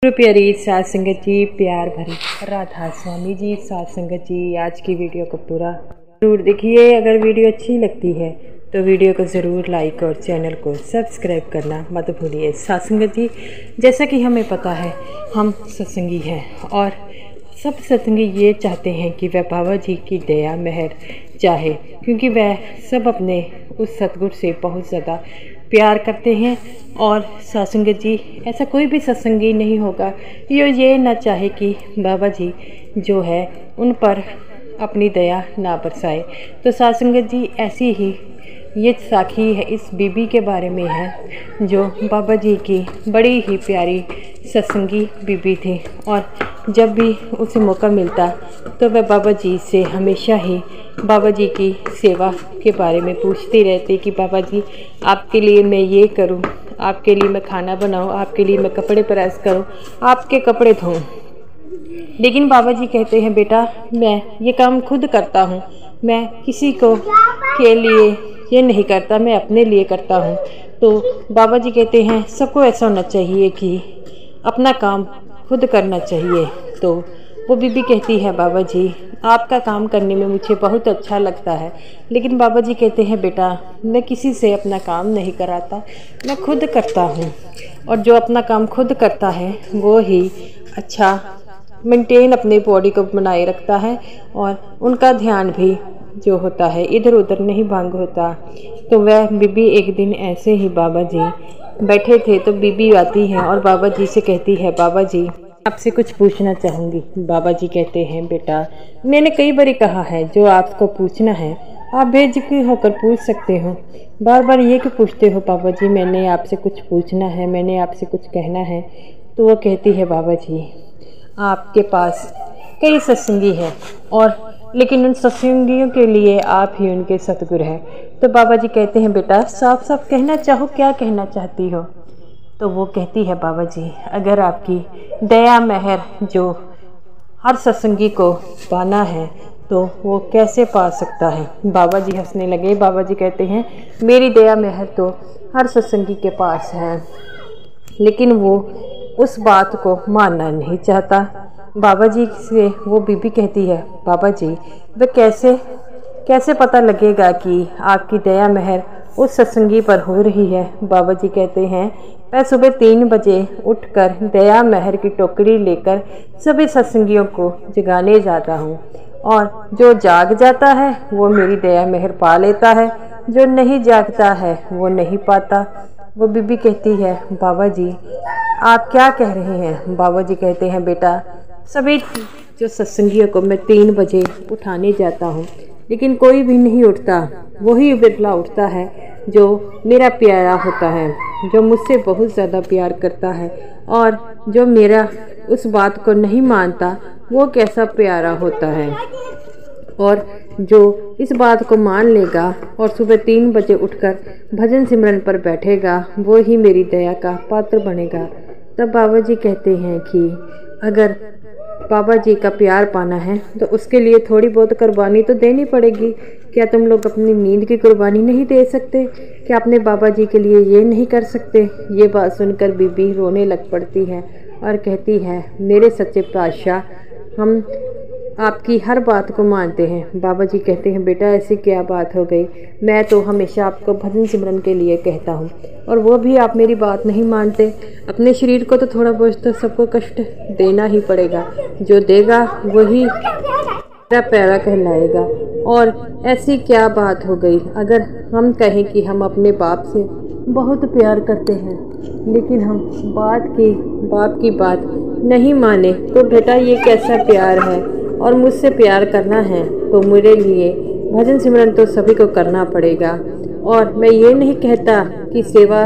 प्यारी सात संगत जी, प्यार भरी राधा स्वामी जी, सात संगत जी, आज की वीडियो को पूरा जरूर देखिए। अगर वीडियो अच्छी लगती है तो वीडियो को ज़रूर लाइक और चैनल को सब्सक्राइब करना मत भूलिए। सात संगत जी, जैसा कि हमें पता है हम सत्संगी हैं और सब सत्संगी ये चाहते हैं कि वह बाबा जी की दया मेहर चाहे, क्योंकि वह सब अपने उस सतगुरु से बहुत ज़्यादा प्यार करते हैं। और सत्संगत जी, ऐसा कोई भी सत्संगी नहीं होगा जो ये ना चाहे कि बाबा जी जो है उन पर अपनी दया ना बरसाए। तो सत्संगत जी, ऐसी ही ये साखी है इस बीबी के बारे में है जो बाबा जी की बड़ी ही प्यारी सत्संगी बीबी थी। और जब भी उसे मौका मिलता तो वह बाबा जी से हमेशा ही बाबा जी की सेवा के बारे में पूछती रहती कि बाबा जी, आपके लिए मैं ये करूं, आपके लिए मैं खाना बनाऊं, आपके लिए मैं कपड़े प्रेस करूं, आपके कपड़े धोऊं। लेकिन बाबा जी कहते हैं, बेटा मैं ये काम खुद करता हूं, मैं किसी को के लिए ये नहीं करता, मैं अपने लिए करता हूं। तो बाबा जी कहते हैं सबको ऐसा होना चाहिए कि अपना काम खुद करना चाहिए। तो वो बीबी कहती है, बाबा जी आपका काम करने में मुझे बहुत अच्छा लगता है, लेकिन बाबा जी कहते हैं बेटा मैं किसी से अपना काम नहीं कराता, मैं खुद करता हूँ। और जो अपना काम खुद करता है वो ही अच्छा मेंटेन अपने बॉडी को बनाए रखता है और उनका ध्यान भी जो होता है इधर उधर नहीं भांग होता। तो वह बीबी एक दिन ऐसे ही बाबा जी बैठे थे तो बीबी आती है और बाबा जी से कहती है, बाबा जी आपसे कुछ पूछना चाहूँगी। बाबा जी कहते हैं, बेटा मैंने कई बार कहा है जो आपको पूछना है आप बेझिझक होकर पूछ सकते हो, बार बार ये क्यों पूछते हो बाबा जी, मैंने आपसे कुछ पूछना है, मैंने आपसे कुछ कहना है। तो वो कहती है, बाबा जी आपके पास कई सत्संगी हैं और लेकिन उन सत्संगियों के लिए आप ही उनके सतगुरु हैं। तो बाबा जी कहते हैं, बेटा साफ साफ कहना चाहो, क्या कहना चाहती हो। तो वो कहती है, बाबा जी अगर आपकी दया मेहर जो हर सत्संगी को पाना है तो वो कैसे पा सकता है। बाबा जी हंसने लगे। बाबा जी कहते हैं, मेरी दया मेहर तो हर सत्संगी के पास है, लेकिन वो उस बात को मानना नहीं चाहता। बाबा जी से वो बीबी कहती है, बाबा जी वह कैसे पता लगेगा कि आपकी दया मेहर उस सत्संगी पर हो रही है। बाबा जी कहते हैं, मैं सुबह 3 बजे उठकर दया मेहर की टोकरी लेकर सभी सत्संगियों को जगाने जाता हूँ और जो जाग जाता है वो मेरी दया मेहर पा लेता है, जो नहीं जागता है वो नहीं पाता। वो बीबी कहती है, बाबा जी आप क्या कह रहे हैं। बाबा जी कहते हैं, बेटा सभी जो सत्संगियों को मैं 3 बजे उठाने जाता हूँ, लेकिन कोई भी नहीं उठता, वही बिरला उठता है जो मेरा प्यारा होता है, जो मुझसे बहुत ज़्यादा प्यार करता है। और जो मेरा उस बात को नहीं मानता वो कैसा प्यारा होता है। और जो इस बात को मान लेगा और सुबह 3 बजे उठकर भजन सिमरन पर बैठेगा वो ही मेरी दया का पात्र बनेगा। तब बाबा जी कहते हैं कि अगर बाबा जी का प्यार पाना है तो उसके लिए थोड़ी बहुत कुर्बानी तो देनी पड़ेगी। क्या तुम लोग अपनी नींद की कुर्बानी नहीं दे सकते? क्या अपने बाबा जी के लिए ये नहीं कर सकते? ये बात सुनकर बीबी रोने लग पड़ती है और कहती है, मेरे सच्चे पातशाह हम आपकी हर बात को मानते हैं। बाबा जी कहते हैं, बेटा ऐसी क्या बात हो गई, मैं तो हमेशा आपको भजन सिमरन के लिए कहता हूँ और वो भी आप मेरी बात नहीं मानते। अपने शरीर को तो थोड़ा बहुत तो सबको कष्ट देना ही पड़ेगा, जो देगा वही मेरा प्यारा कहलाएगा। और ऐसी क्या बात हो गई, अगर हम कहें कि हम अपने बाप से बहुत प्यार करते हैं लेकिन हम बाप की बात नहीं माने तो बेटा ये कैसा प्यार है। और मुझसे प्यार करना है तो मेरे लिए भजन सिमरन तो सभी को करना पड़ेगा। और मैं ये नहीं कहता कि सेवा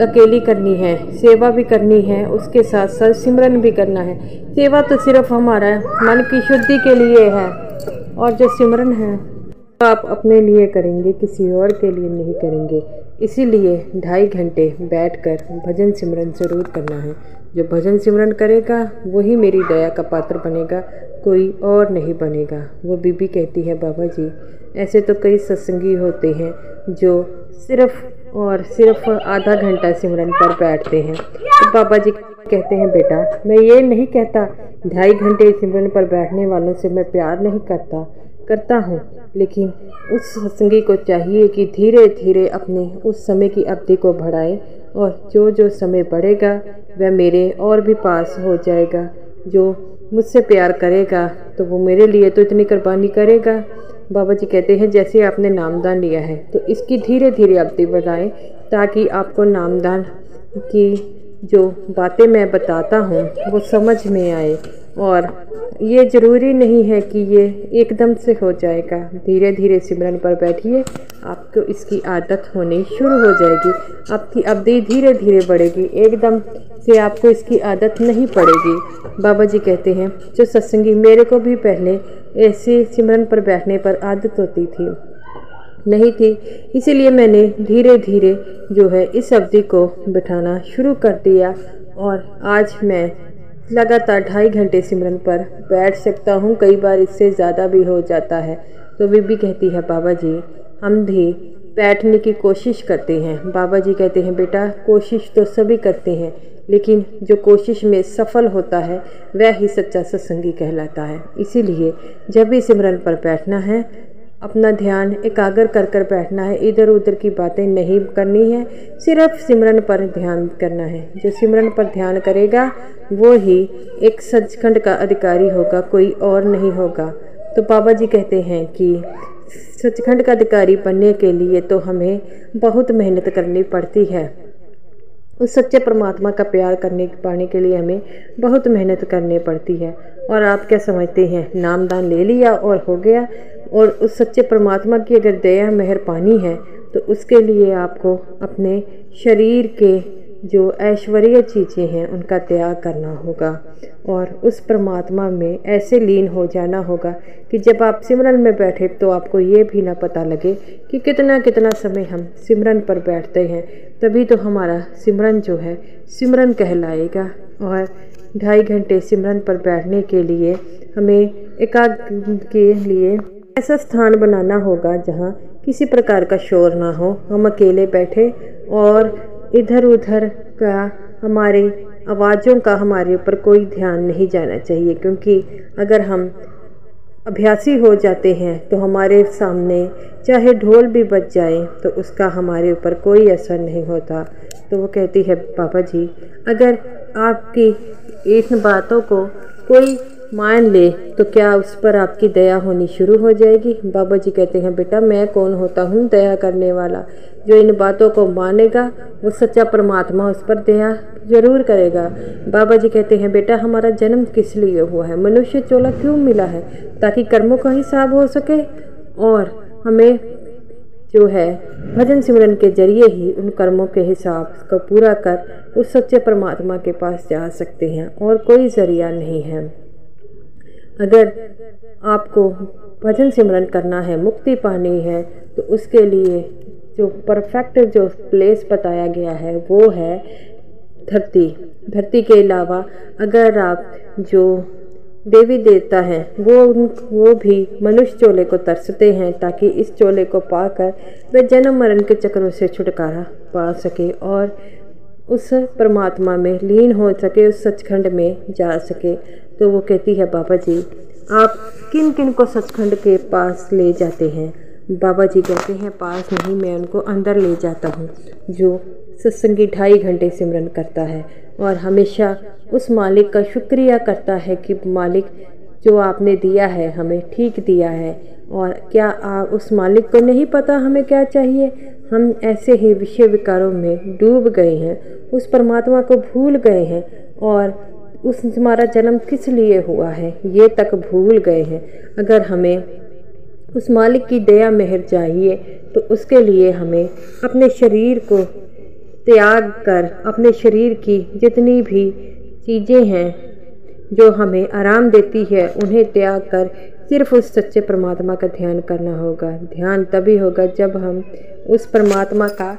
अकेली करनी है, सेवा भी करनी है, उसके साथ साथ सिमरन भी करना है। सेवा तो सिर्फ हमारा मन की शुद्धि के लिए है और जो सिमरन है आप अपने लिए करेंगे, किसी और के लिए नहीं करेंगे। इसीलिए 2.5 घंटे बैठकर भजन सिमरन ज़रूर करना है। जो भजन सिमरन करेगा वही मेरी दया का पात्र बनेगा, कोई और नहीं बनेगा। वो बीबी कहती है, बाबा जी ऐसे तो कई सत्संगी होते हैं जो सिर्फ और सिर्फ आधा घंटा सिमरन पर बैठते हैं। तो बाबा जी कहते हैं बेटा, मैं ये नहीं कहता 2.5 घंटे सिमरन पर बैठने वालों से मैं प्यार नहीं करता हूँ, लेकिन उस सत्संगी को चाहिए कि धीरे धीरे अपने उस समय की अवधि को बढ़ाए, और जो जो समय बढ़ेगा वह मेरे और भी पास हो जाएगा। जो मुझसे प्यार करेगा तो वो मेरे लिए तो इतनी कुर्बानी करेगा। बाबा जी कहते हैं जैसे आपने नामदान लिया है तो इसकी धीरे धीरे अवधि बढ़ाएं, ताकि आपको नामदान की जो बातें मैं बताता हूँ वो समझ में आए। और ये ज़रूरी नहीं है कि ये एकदम से हो जाएगा, धीरे धीरे सिमरन पर बैठिए, आपको इसकी आदत होनी शुरू हो जाएगी। आपकी अवधि धीरे धीरे बढ़ेगी, एकदम से आपको इसकी आदत नहीं पड़ेगी। बाबा जी कहते हैं जो सत्संगी, मेरे को भी पहले ऐसे सिमरन पर बैठने पर आदत होती थी नहीं थी, इसीलिए मैंने धीरे धीरे जो है इस अवधि को बिठाना शुरू कर दिया, और आज मैं लगातार 2.5 घंटे सिमरन पर बैठ सकता हूँ। कई बार इससे ज़्यादा भी हो जाता है। तो बीबी कहती है बाबा जी हम भी बैठने की कोशिश करते हैं। बाबा जी कहते हैं बेटा, कोशिश तो सभी करते हैं, लेकिन जो कोशिश में सफल होता है वह ही सच्चा सत्संगी कहलाता है। इसीलिए जब भी सिमरन पर बैठना है, अपना ध्यान एकाग्र कर कर बैठना है, इधर उधर की बातें नहीं करनी है, सिर्फ सिमरन पर ध्यान करना है। जो सिमरन पर ध्यान करेगा वो ही एक सचखंड का अधिकारी होगा, कोई और नहीं होगा। तो बाबा जी कहते हैं कि सचखंड का अधिकारी बनने के लिए तो हमें बहुत मेहनत करनी पड़ती है। उस सच्चे परमात्मा का प्यार पाने के लिए हमें बहुत मेहनत करनी पड़ती है। और आप क्या समझते हैं, नामदान ले लिया और हो गया? और उस सच्चे परमात्मा की अगर दया मेहरबानी है तो उसके लिए आपको अपने शरीर के जो ऐश्वर्य चीज़ें हैं उनका त्याग करना होगा, और उस परमात्मा में ऐसे लीन हो जाना होगा कि जब आप सिमरन में बैठे तो आपको ये भी ना पता लगे कि कितना कितना समय हम सिमरन पर बैठते हैं। तभी तो हमारा सिमरन जो है सिमरन कहलाएगा। और 2.5 घंटे सिमरन पर बैठने के लिए हमें एकाग्र के लिए ऐसा स्थान बनाना होगा जहाँ किसी प्रकार का शोर ना हो, हम अकेले बैठे और इधर उधर का हमारे आवाज़ों का हमारे ऊपर कोई ध्यान नहीं जाना चाहिए। क्योंकि अगर हम अभ्यासी हो जाते हैं तो हमारे सामने चाहे ढोल भी बज जाए तो उसका हमारे ऊपर कोई असर नहीं होता। तो वो कहती है बाबा जी, अगर आपकी इन बातों को कोई मान ले तो क्या उस पर आपकी दया होनी शुरू हो जाएगी? बाबा जी कहते हैं बेटा, मैं कौन होता हूँ दया करने वाला? जो इन बातों को मानेगा वो सच्चा परमात्मा उस पर दया जरूर करेगा। बाबा जी कहते हैं बेटा, हमारा जन्म किस लिए हुआ है? मनुष्य चोला क्यों मिला है? ताकि कर्मों का हिसाब हो सके, और हमें जो है भजन सिमरन के जरिए ही उन कर्मों के हिसाब को पूरा कर उस सच्चे परमात्मा के पास जा सकते हैं, और कोई जरिया नहीं है। अगर आपको भजन सिमरन करना है, मुक्ति पानी है, तो उसके लिए जो परफेक्ट जो प्लेस बताया गया है वो है धरती। धरती के अलावा अगर आप जो देवी देवता हैं वो भी मनुष्य चोले को तरसते हैं, ताकि इस चोले को पाकर वे जन्म मरण के चक्रों से छुटकारा पा सके और उस परमात्मा में लीन हो सके, उस सचखंड में जा सके। तो वो कहती है बाबा जी, आप किन किन को सचखंड के पास ले जाते हैं? बाबा जी कहते हैं पास नहीं, मैं उनको अंदर ले जाता हूँ जो सत्संगी 2.5 घंटे सिमरन करता है और हमेशा उस मालिक का शुक्रिया करता है कि मालिक जो आपने दिया है हमें ठीक दिया है। और क्या उस मालिक को नहीं पता हमें क्या चाहिए? हम ऐसे ही विषय विकारों में डूब गए हैं, उस परमात्मा को भूल गए हैं, और उस हमारा जन्म किस लिए हुआ है ये तक भूल गए हैं। अगर हमें उस मालिक की दया मेहर चाहिए तो उसके लिए हमें अपने शरीर को त्याग कर, अपने शरीर की जितनी भी चीज़ें हैं जो हमें आराम देती है उन्हें त्याग कर सिर्फ उस सच्चे परमात्मा का ध्यान करना होगा। ध्यान तभी होगा जब हम उस परमात्मा का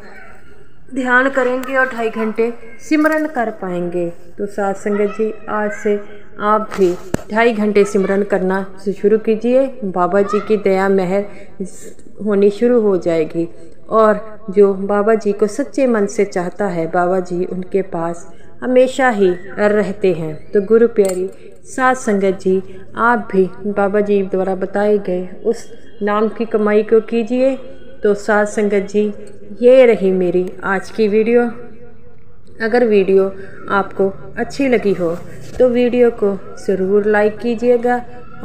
ध्यान करेंगे और 2.5 घंटे सिमरन कर पाएंगे। तो साथ संगत जी, आज से आप भी 2.5 घंटे सिमरन करना शुरू कीजिए। बाबा जी की दया मेहर होनी शुरू हो जाएगी और जो बाबा जी को सच्चे मन से चाहता है, बाबा जी उनके पास हमेशा ही रहते हैं। तो गुरु प्यारी साध संगत जी, आप भी बाबा जी द्वारा बताए गए उस नाम की कमाई को कीजिए। तो साध संगत जी, ये रही मेरी आज की वीडियो। अगर वीडियो आपको अच्छी लगी हो तो वीडियो को ज़रूर लाइक कीजिएगा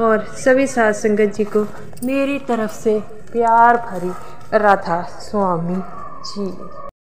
और सभी साध संगत जी को मेरी तरफ से प्यार भरी राधा स्वामी जी।